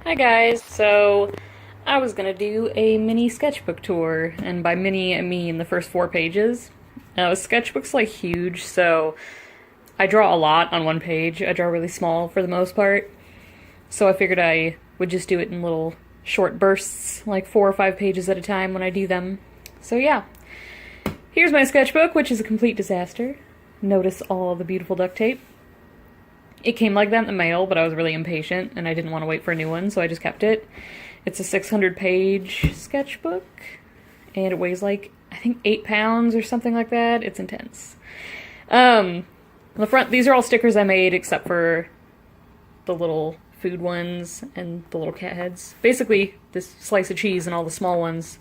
Hi guys! So, I was gonna do a mini sketchbook tour, and by mini I mean the first 4 pages. Now, sketchbook's like huge, so I draw a lot on one page. I draw really small for the most part, so I figured I would just do it in little short bursts, like 4 or 5 pages at a time when I do them. So yeah, here's my sketchbook, which is a complete disaster. Notice all the beautiful duct tape. It came like that in the mail, but I was really impatient and I didn't want to wait for a new one, so I just kept it. It's a 600-page sketchbook, and it weighs like, I think 8 pounds or something like that. It's intense. On the front, these are all stickers I made except for the little food ones and the little cat heads. Basically, this slice of cheese and all the small ones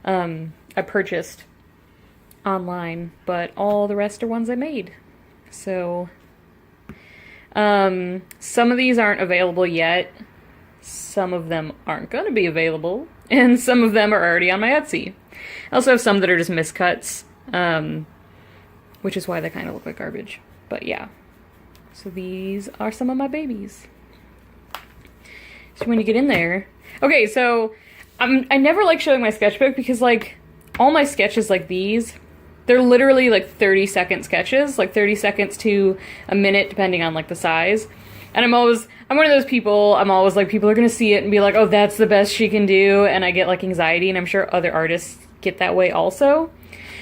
I purchased online, but all the rest are ones I made. So some of these aren't available yet. Some of them aren't going to be available, and some of them are already on my Etsy. I also have some that are just miscuts, which is why they kind of look like garbage. But yeah, so these are some of my babies. So when you get in there, okay, so I never like showing my sketchbook because like all my sketches like these, they're literally like 30-second sketches, like 30 seconds to a minute, depending on like the size. And I'm one of those people, I'm always like, people are gonna see it and be like, oh, that's the best she can do, and I get like anxiety, and I'm sure other artists get that way also.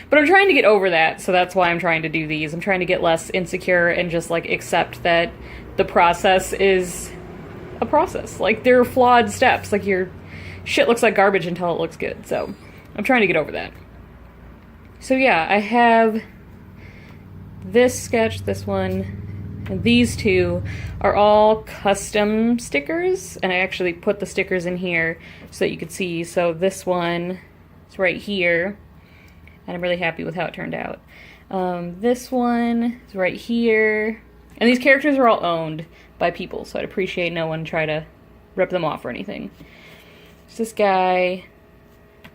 But I'm trying to get over that, so that's why I'm trying to do these. I'm trying to get less insecure and just like accept that the process is a process. Like, there are flawed steps, like your shit looks like garbage until it looks good, so I'm trying to get over that. So yeah, I have this sketch, this one, and these two are all custom stickers, and I actually put the stickers in here so that you could see. So this one is right here, and I'm really happy with how it turned out. This one is right here, and these characters are all owned by people, so I'd appreciate no one try to rip them off or anything. There's this guy,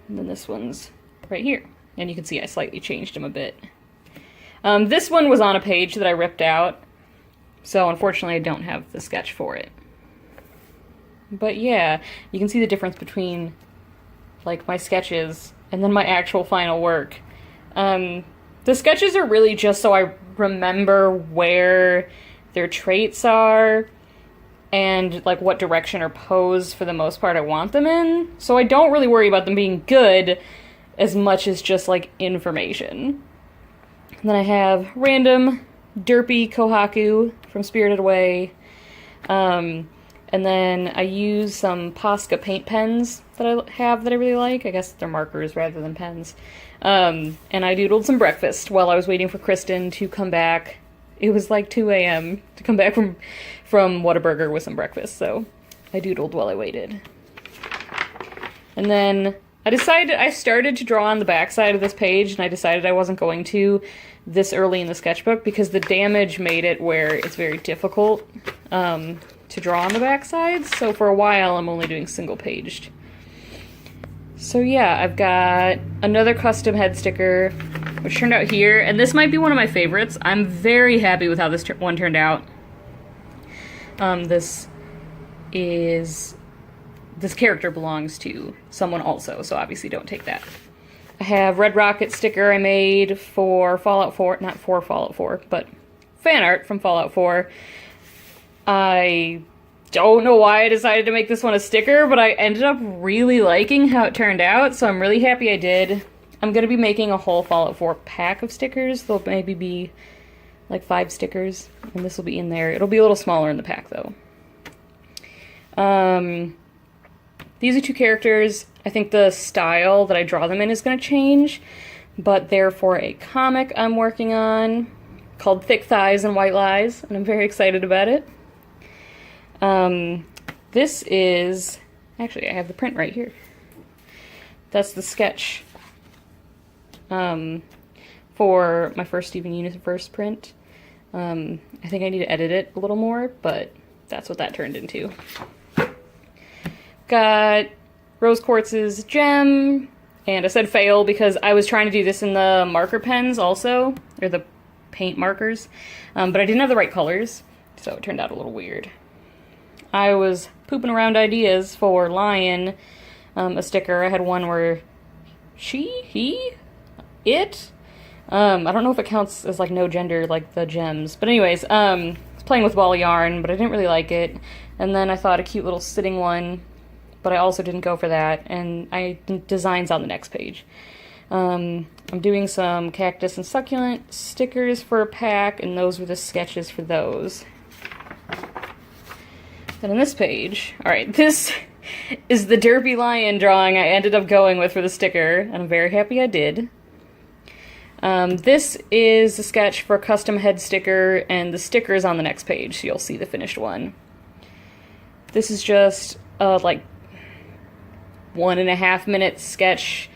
and then this one's right here. And you can see I slightly changed him a bit. This one was on a page that I ripped out, so unfortunately I don't have the sketch for it. But yeah, you can see the difference between like my sketches and then my actual final work. The sketches are really just so I remember where their traits are and like what direction or pose for the most part I want them in. So I don't really worry about them being good as much as just like information. And then I have random derpy Kohaku from Spirited Away. And then I use some Posca paint pens that I have that I really like. I guess they're markers rather than pens. And I doodled some breakfast while I was waiting for Kristen to come back. It was like 2 a.m. to come back from Whataburger with some breakfast, so I doodled while I waited. And then I started to draw on the back side of this page, and I decided I wasn't going to this early in the sketchbook because the damage made it where it's very difficult to draw on the back sides. So for a while, I'm only doing single-paged. So yeah, I've got another custom head sticker, which turned out here, and this might be one of my favorites. I'm very happy with how this one turned out. This character belongs to someone also, so obviously don't take that. I have Red Rocket sticker I made for Fallout 4, not for Fallout 4, but fan art from Fallout 4. I don't know why I decided to make this one a sticker, but I ended up really liking how it turned out, so I'm really happy I did. I'm going to be making a whole Fallout 4 pack of stickers. There'll maybe be like 5 stickers, and this will be in there. It'll be a little smaller in the pack, though. These are 2 characters. I think the style that I draw them in is going to change, but they're for a comic I'm working on called Thick Thighs and White Lies, and I'm very excited about it. This is... Actually, I have the print right here. That's the sketch for my first Steven Universe print. I think I need to edit it a little more, but that's what that turned into. Got Rose Quartz's gem, and I said fail because I was trying to do this in the marker pens also, or the paint markers, but I didn't have the right colors, so it turned out a little weird. I was pooping around ideas for Lion, a sticker. I had one where he, it, I don't know if it counts as like no gender like the gems, but anyways, I was playing with ball of yarn, but I didn't really like it, and then I thought a cute little sitting one, but I also didn't go for that, and I designs on the next page. I'm doing some cactus and succulent stickers for a pack, and those were the sketches for those. Then on this page, alright, this is the derpy lion drawing I ended up going with for the sticker, and I'm very happy I did. This is a sketch for a custom head sticker, and the sticker is on the next page, so you'll see the finished one. This is just like 1.5 minute sketch,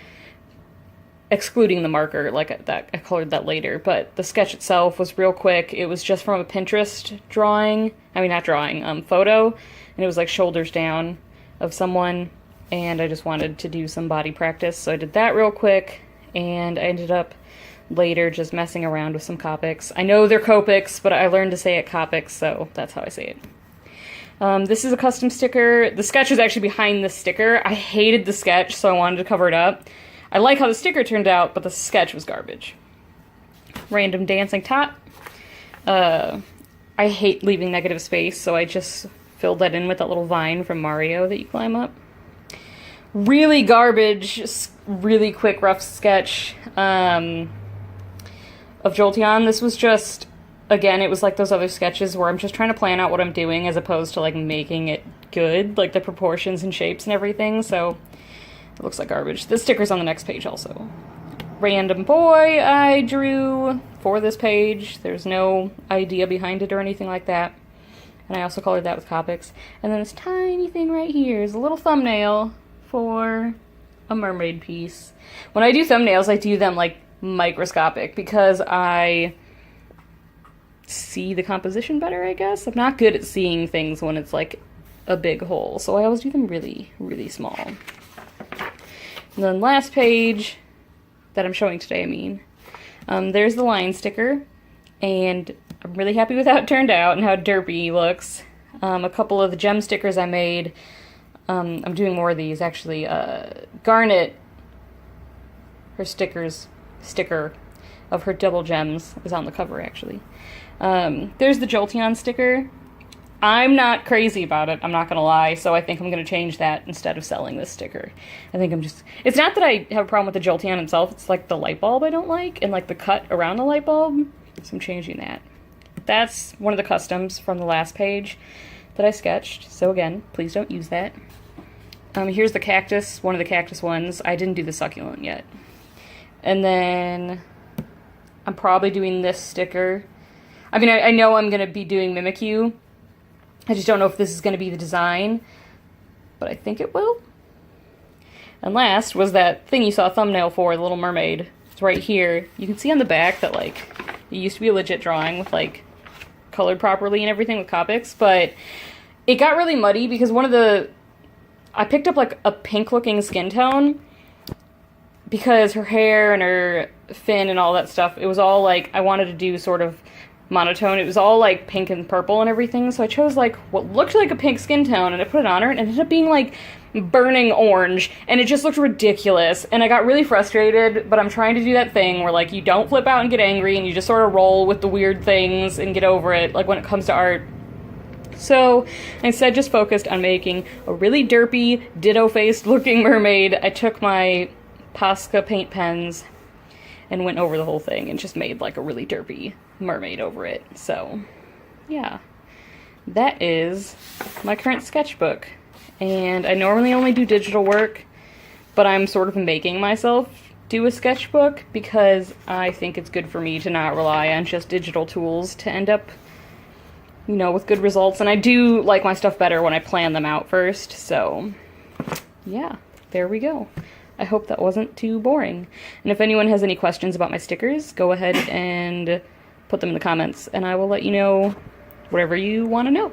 excluding the marker, like that I colored that later, but the sketch itself was real quick. It was just from a Pinterest drawing, photo, and it was like shoulders down of someone, and I just wanted to do some body practice, so I did that real quick, and I ended up later just messing around with some Copics. I know they're Copics, but I learned to say it Copics, so that's how I say it. This is a custom sticker. The sketch is actually behind the sticker. I hated the sketch, so I wanted to cover it up. I like how the sticker turned out, but the sketch was garbage. Random dancing tot. I hate leaving negative space, so I just filled that in with that little vine from Mario that you climb up. Really garbage, really quick, rough sketch of Jolteon. This was just, again, it was like those other sketches where I'm just trying to plan out what I'm doing as opposed to like making it good, like the proportions and shapes and everything, so it looks like garbage. This sticker's on the next page also. Random boy I drew for this page. There's no idea behind it or anything like that. And I also colored that with Copics. And then this tiny thing right here is a little thumbnail for a mermaid piece. When I do thumbnails, I do them like microscopic because I see the composition better, I guess. I'm not good at seeing things when it's like a big hole, so I always do them really, really small. And then last page that I'm showing today, there's the lion sticker, and I'm really happy with how it turned out and how derpy he looks. A couple of the gem stickers I made, I'm doing more of these actually. Garnet, her sticker of her double gems is on the cover actually. There's the Jolteon sticker. I'm not crazy about it, I'm not gonna lie, so I think I'm gonna change that instead of selling this sticker. I think it's not that I have a problem with the Jolteon himself, it's like the light bulb I don't like, and like the cut around the light bulb, so I'm changing that. That's one of the customs from the last page that I sketched, so again, please don't use that. Here's the cactus, one of the cactus ones. I didn't do the succulent yet. And then I'm probably doing this sticker. I mean, I know I'm gonna be doing Mimikyu. I just don't know if this is going to be the design, but I think it will. And last was that thing you saw a thumbnail for, the Little Mermaid. It's right here. You can see on the back that, like, it used to be a legit drawing with, like, colored properly and everything with Copics, but it got really muddy because I picked up, like, a pink-looking skin tone because her hair and her fin and all that stuff, it was all, like, I wanted to do sort of monotone. It was all like pink and purple and everything, so I chose like what looked like a pink skin tone and I put it on her and it ended up being like burning orange and it just looked ridiculous and I got really frustrated, but I'm trying to do that thing where like you don't flip out and get angry and you just sort of roll with the weird things and get over it, like when it comes to art. So I instead just focused on making a really derpy, ditto-faced looking mermaid. I took my Posca paint pens and went over the whole thing and just made like a really derpy mermaid over it. So yeah, that is my current sketchbook, and I normally only do digital work, but I'm sort of making myself do a sketchbook because I think it's good for me to not rely on just digital tools to end up, you know, with good results, and I do like my stuff better when I plan them out first. So yeah, there we go. I hope that wasn't too boring. And if anyone has any questions about my stickers, go ahead and put them in the comments, and I will let you know whatever you want to know.